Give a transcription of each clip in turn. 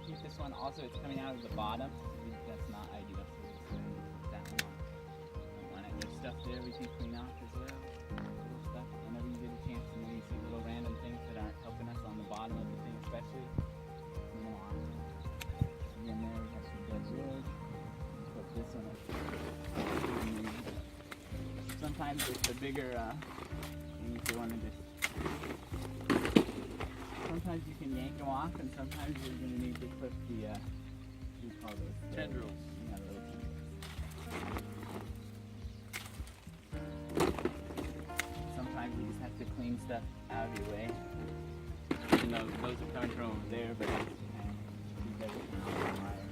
keep this one. Also, it's coming out of the bottom. That's not ideal. So we're just going to put that one on. Don't want it. There's stuff there we can clean off as well. Little stuff. Whenever you get a chance, and then you see little random things that aren't helping us on the bottom of the thing, especially. Clean them off. Again, there we have some dead wood. Put this one up. Sometimes it's a bigger thing if you want to just. Sometimes you can yank them off, and sometimes you're going to need to clip the, what do you call those? Tendrils. Yeah, little tendrils. Sometimes you just have to clean stuff out of your way. Even though those are coming from over there, but just keep everything on the wire.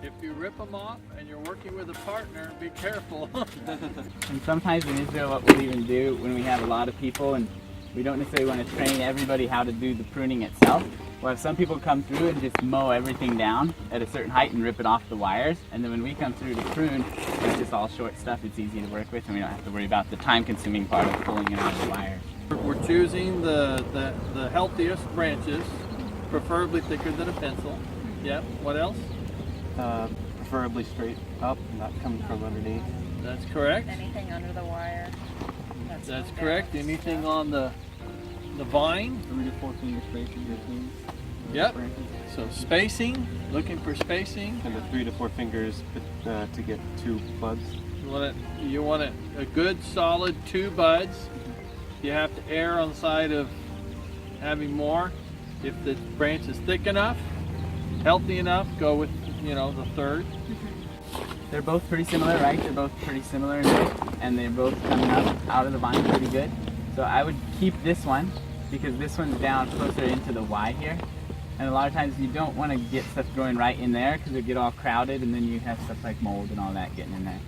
If you rip them off and you're working with a partner, be careful. And sometimes in Israel, what we'll even do when we have a lot of people and we don't necessarily want to train everybody how to do the pruning itself. We'll have some people come through and just mow everything down at a certain height and rip it off the wires. And then when we come through to prune, it's just all short stuff. It's easy to work with, and we don't have to worry about the time-consuming part of pulling it out of the wires. We're choosing the healthiest branches, preferably thicker than a pencil. Yep. What else? Preferably straight up, not coming from underneath. That's correct. Anything under the wire. That's correct. Anything on the vine. 3 to 4 finger spacing between. Yep. So spacing, looking for spacing. And the 3 to 4 fingers to get 2 buds. You want a good solid 2 buds. You have to err on the side of having more. If the branch is thick enough, healthy enough, go with the third. They're both pretty similar, right? They're both pretty similar in shape, and they're both coming up out of the vine pretty good. So I would keep this one because this one's down closer into the Y here. And a lot of times you don't want to get stuff growing right in there because it get all crowded, and then you have stuff like mold and all that getting in there.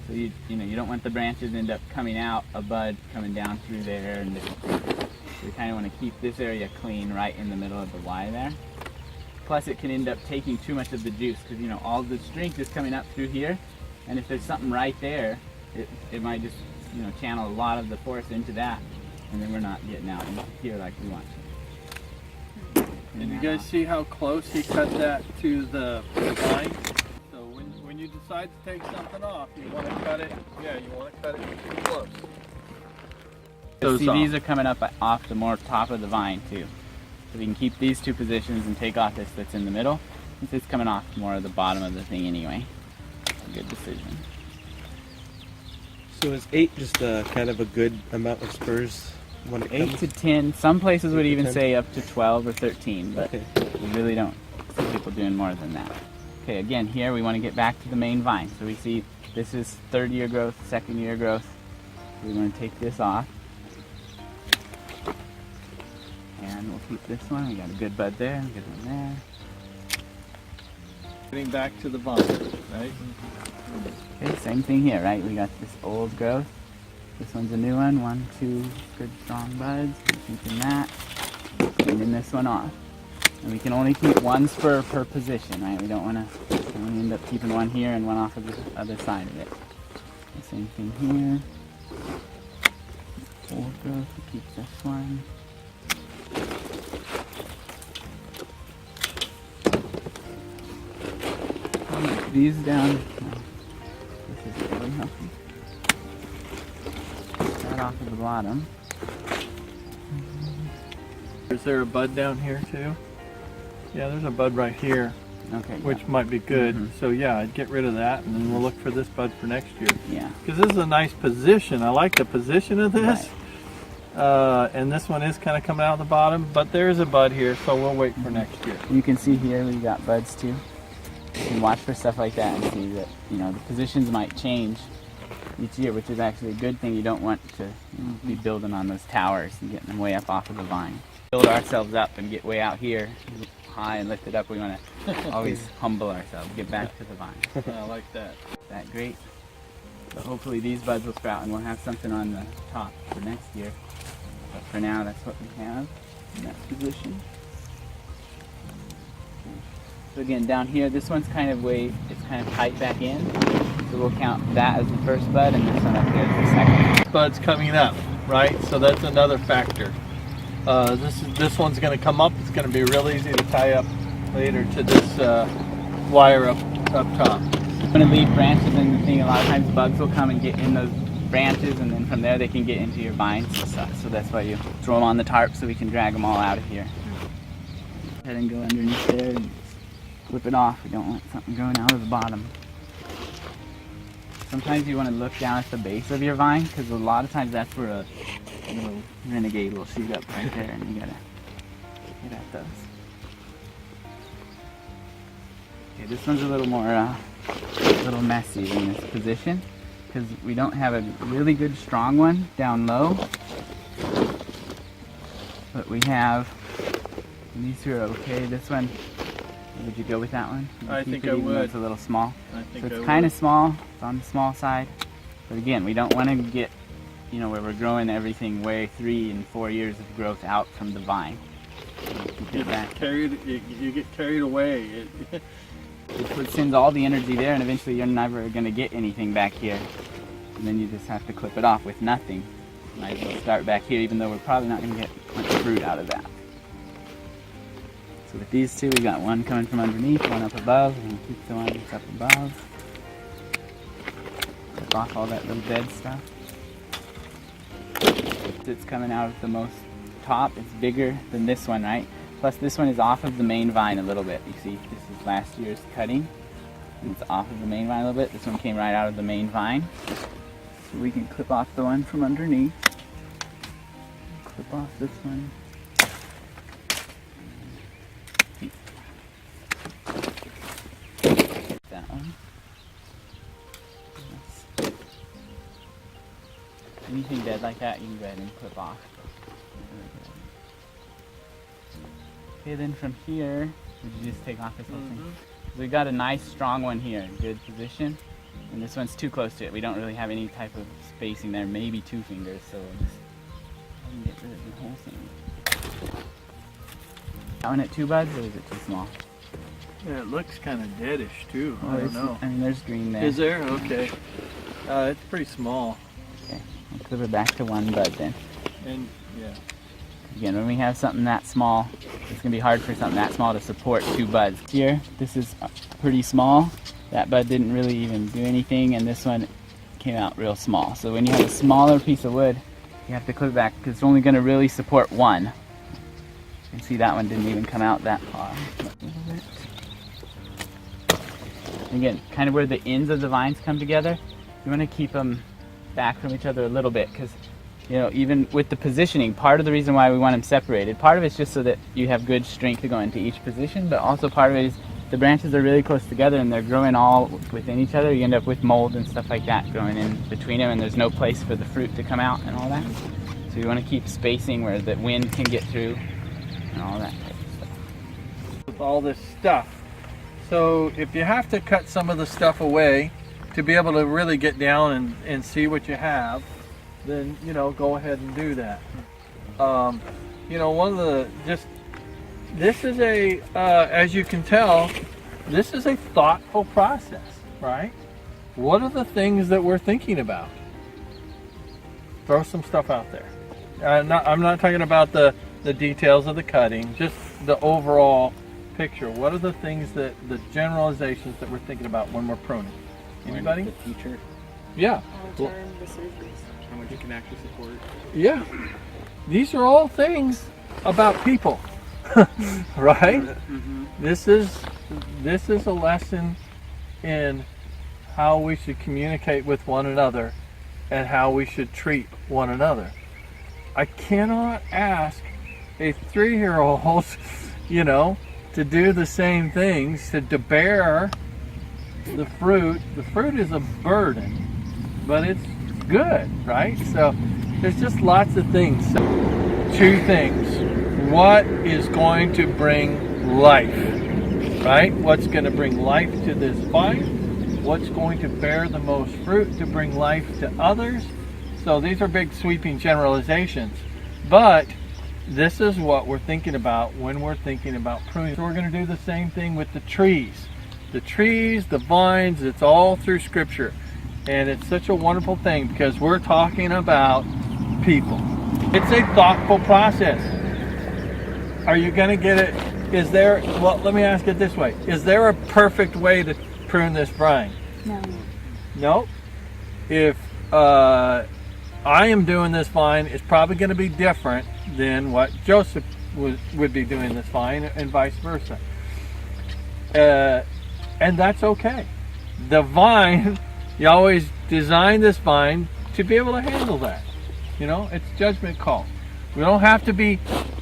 So you don't want the branches end up coming out, a bud coming down through there, and different things. So you kind of want to keep this area clean right in the middle of the Y there. Plus it can end up taking too much of the juice because all the strength is coming up through here, and if there's something right there, it might just channel a lot of the force into that, and then we're not getting out into here like we want to. And you guys see how close he cut that to the vine? So when you decide to take something off, you want to cut it. Yeah, you want to cut it too close. See, these are coming up off the more top of the vine too. So we can keep these 2 positions and take off this that's in the middle, since it's coming off more of the bottom of the thing anyway. A good decision. So is 8 just kind of a good amount of spurs when it comes? 8 to 10. Some places would 8 to even 10? say up to 12 or 13, but Okay. we really don't see people doing more than that. Okay, again, here we want to get back to the main vine. So we see this is 3rd year growth, 2nd year growth. So we want to take this off. And we'll keep this one. We got a good bud there, a good one there. Getting back to the vine, right? Okay, same thing here, right? We got this old growth. This one's a new one. 1, 2 good strong buds. We're keeping that. Cleaning this one off. And we can only keep 1 spur per position, right? We don't want to only end up keeping 1 here and 1 off of the other side of it. The same thing here. Old growth, we keep this one. These down. This is really healthy. Start off at the bottom. Is there a bud down here too? Yeah, there's a bud right here, Okay. which might be good. Mhm. So yeah, I'd get rid of that, and then we'll look for this bud for next year. Yeah. Because this is a nice position. I like the position of this. And this one is kind of coming out of the bottom, but there's a bud here, so we'll wait for next year. You can see here we got buds too. You can watch for stuff like that and see that the positions might change each year, which is actually a good thing. You don't want to be building on those towers and getting them way up off of the vine. Build ourselves up and get way out here high and lift it up. We want to always humble ourselves, get back to the vine. I like that. That great. But hopefully these buds will sprout and we'll have something on the top for next year. But for now, that's what we have in that position. So again, down here, this one's kind of it's kind of tight back in. So we'll count that as the first bud and this one up here as the second. Bud's coming up, right? So that's another factor. This one's going to come up. It's going to be real easy to tie up later to this wire up top. I'm going to leave branches in the thing. A lot of times bugs will come and get in those branches, and then from there they can get into your vines and stuff. So that's why you throw them on the tarp so we can drag them all out of here. Go ahead and go underneath there and flip it off. We don't want something going out of the bottom. Sometimes you want to look down at the base of your vine, because a lot of times that's where a little renegade will shoot up right there, and you gotta get at those. Okay, this one's a little more, a little messy in this position, because we don't have a really good strong one down low, but we have, and these two are okay. This one, would you go with that one? I think I would. It's a little small. I think So it's kind of small. It's on the small side. But again, we don't want to get, you know, where we're growing everything way 3 and 4 years of growth out from the vine. You get carried away. It sends all the energy there, and eventually you're never going to get anything back here. And then you just have to clip it off with nothing. Might as well start back here, even though we're probably not going to get much fruit out of that. So with these two, we got one coming from underneath, one up above, and we'll keep the one that's up above. Clip off all that little dead stuff. It's coming out of the most top. It's bigger than this one, right? Plus this one is off of the main vine a little bit. You see, this is last year's cutting. And it's off of the main vine a little bit. This one came right out of the main vine. So we can clip off the one from underneath. Clip off this one. That one. Anything dead like that, you can go ahead and clip off. Okay, then from here, would you just take off this whole thing? So we got a nice strong one here, good position. And this one's too close to it. We don't really have any type of spacing there, maybe 2 fingers, so we'll just get rid of the whole thing. That one at 2 buds, or is it too small? Yeah, it looks kind of deadish too. Oh, I don't know. I mean, there's green there. Is there? Okay. It's pretty small. Okay, I'll clip it back to 1 bud then. And yeah. Again, when we have something that small, it's going to be hard for something that small to support 2 buds. Here, this is pretty small. That bud didn't really even do anything, and this one came out real small. So when you have a smaller piece of wood, you have to clip it back because it's only going to really support 1. You can see that one didn't even come out that far. Again, kind of where the ends of the vines come together, you want to keep them back from each other a little bit, because you know, even with the positioning, part of the reason why we want them separated, part of it's just so that you have good strength to go into each position, but also part of it is the branches are really close together and they're growing all within each other. You end up with mold and stuff like that growing in between them, and there's no place for the fruit to come out and all that. So you want to keep spacing where the wind can get through and all that type of stuff. With all this stuff. So if you have to cut some of the stuff away to be able to really get down and see what you have, then, you know, go ahead and do that. You know, one of the, this is a, as you can tell, this is a thoughtful process, right? What are the things that we're thinking about? Throw some stuff out there. I'm not talking about the details of the cutting, just the overall picture. What are the things that, the generalizations that we're thinking about when we're pruning? Anybody? The future. Yeah. Long term, the surgeries. How much you can actually support. Yeah. These are all things about people, right? Mm-hmm. This is a lesson in how we should communicate with one another and how we should treat one another. I cannot ask a 3-year-old, you know, to do the same things, to bear the fruit. The fruit is a burden, but it's good, right? So there's just lots of things. 2 things. What is going to bring life, right? What's going to bring life to this vine? What's going to bear the most fruit to bring life to others? So these are big sweeping generalizations, but this is what we're thinking about when we're thinking about pruning. So we're going to do the same thing with the trees. The trees, the vines, it's all through Scripture. And it's such a wonderful thing because we're talking about people. It's a thoughtful process. Are you going to get it Is there, well, let me ask it this way. Is there a perfect way to prune this vine? No. No. If I am doing this vine, it's probably going to be different than what Joseph would be doing this vine, and vice versa. And that's okay. The vine, you always design this vine to be able to handle that. You know, it's judgment call. We don't have to be,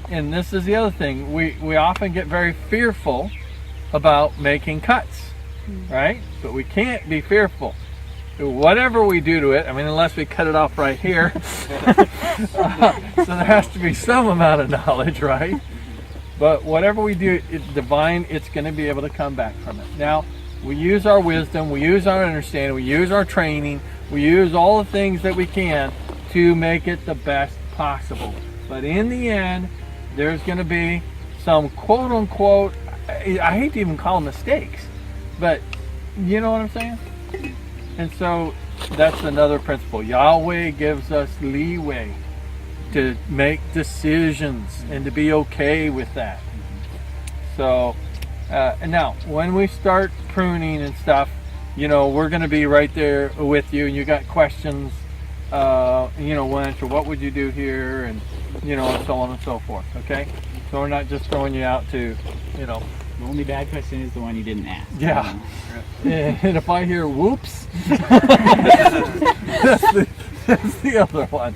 and this is the other thing, we often get very fearful about making cuts, right? But we can't be fearful. Whatever we do to it, I mean, unless we cut it off right here, so there has to be some amount of knowledge, right? But whatever we do, the vine, it's going to be able to come back from it. Now, we use our wisdom, we use our understanding, we use our training, we use all the things that we can to make it the best possible. But in the end, there's going to be some quote-unquote, I hate to even call them mistakes, but you know what I'm saying? And so that's another principle. Yahweh gives us leeway to make decisions and to be okay with that. So, and now when we start pruning and stuff, you know, we're going to be right there with you, and you got questions, you know, we'll answer what would you do here, and you know, and so on and so forth. Okay, so we're not just throwing you out to, you know. The only bad question is the one you didn't ask. Yeah. And if I hear whoops, that's the other one.